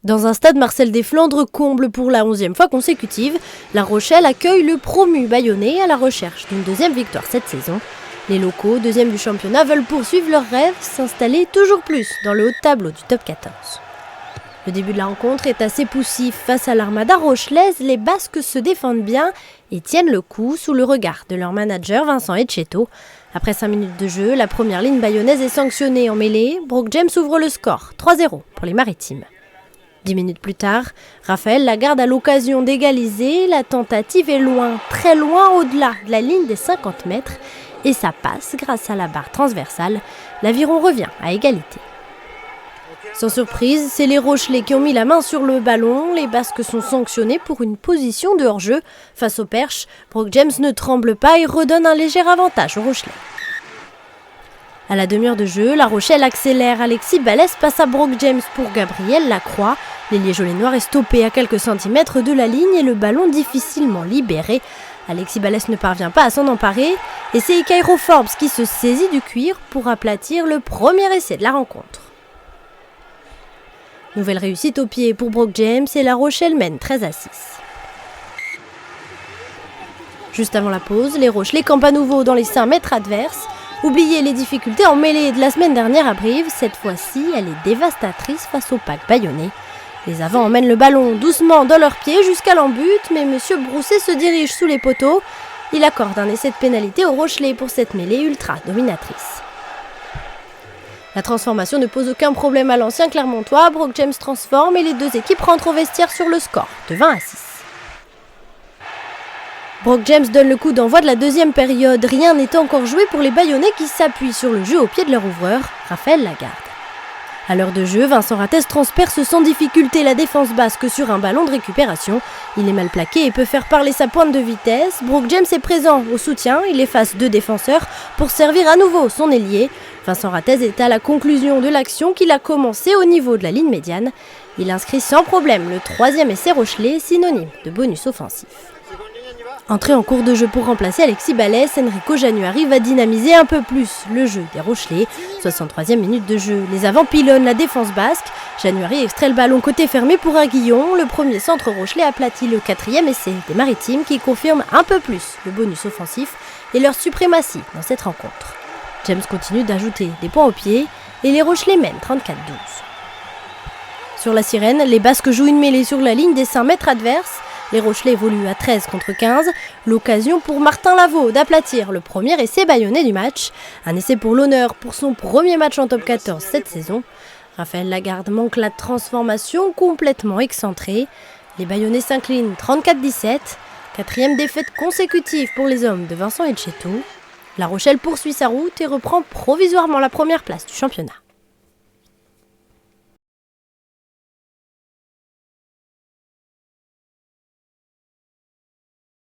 Dans un stade Marcel Desflandres comble pour la 11e fois consécutive, La Rochelle accueille le promu Bayonnais à la recherche d'une deuxième victoire cette saison. Les locaux, deuxièmes du championnat, veulent poursuivre leur rêve, s'installer toujours plus dans le haut de tableau du top 14. Le début de la rencontre est assez poussif. Face à l'Armada rochelaise, les Basques se défendent bien et tiennent le coup sous le regard de leur manager Vincent Etcheto. Après 5 minutes de jeu, la première ligne bayonnaise est sanctionnée en mêlée. Brooke James ouvre le score, 3-0 pour les Maritimes. 10 minutes plus tard, Raphaël Lagarde a l'occasion d'égaliser. La tentative est loin, très loin au-delà de la ligne des 50 mètres. Et ça passe grâce à la barre transversale. L'Aviron revient à égalité. Sans surprise, c'est les Rochelais qui ont mis la main sur le ballon. Les Basques sont sanctionnés pour une position de hors-jeu. Face au Perche, Brooke James ne tremble pas et redonne un léger avantage aux Rochelais. À la demi-heure de jeu, La Rochelle accélère. Alexis Balès passe à Brooke James pour Gabriel Lacroix. L'ailier jaune-et-noir est stoppé à quelques centimètres de la ligne et le ballon difficilement libéré. Alexis Balès ne parvient pas à s'en emparer et c'est Ikairo Forbes qui se saisit du cuir pour aplatir le premier essai de la rencontre. Nouvelle réussite au pied pour Brooke James et La Rochelle mène 13-6. Juste avant la pause, les Rochelais campent à nouveau dans les 5 mètres adverses. Oubliez les difficultés en mêlée de la semaine dernière à Brive, cette fois-ci elle est dévastatrice face au pack bayonnais. Les avants emmènent le ballon doucement dans leurs pieds jusqu'à l'en-but, mais M. Brousset se dirige sous les poteaux. Il accorde un essai de pénalité aux Rochelais pour cette mêlée ultra dominatrice. La transformation ne pose aucun problème à l'ancien Clermontois. Brooke James transforme et les deux équipes rentrent au vestiaire sur le score de 20-6. Brooke James donne le coup d'envoi de la deuxième période. Rien n'est encore joué pour les Bayonnais qui s'appuient sur le jeu au pied de leur ouvreur, Raphaël Lagarde. À l'heure de jeu, Vincent Rattès transperce sans difficulté la défense basque sur un ballon de récupération. Il est mal plaqué et peut faire parler sa pointe de vitesse. Brooke James est présent au soutien, il efface 2 défenseurs pour servir à nouveau son ailier. Vincent Rattès est à la conclusion de l'action qu'il a commencé au niveau de la ligne médiane. Il inscrit sans problème le 3e essai rochelais, synonyme de bonus offensif. Entré en cours de jeu pour remplacer Alexis Balès, Enrico Januari va dynamiser un peu plus le jeu des Rochelais. 63e minute de jeu, les avants pilonnent la défense basque. Januari extrait le ballon côté fermé pour Aguillon. Le premier centre Rochelais aplatit le 4e essai des Maritimes qui confirme un peu plus le bonus offensif et leur suprématie dans cette rencontre. James continue d'ajouter des points au pied et les Rochelais mènent 34-12. Sur la sirène, les Basques jouent une mêlée sur la ligne des 5 mètres adverses. Les Rochelais évoluent à 13 contre 15. L'occasion pour Martin Lavaux d'aplatir le premier essai bayonnais du match. Un essai pour l'honneur pour son premier match en top 14 cette saison. Raphaël Lagarde manque la transformation complètement excentrée. Les Bayonnais s'inclinent 34-17. 4e défaite consécutive pour les hommes de Vincent Etcheto. La Rochelle poursuit sa route et reprend provisoirement la première place du championnat.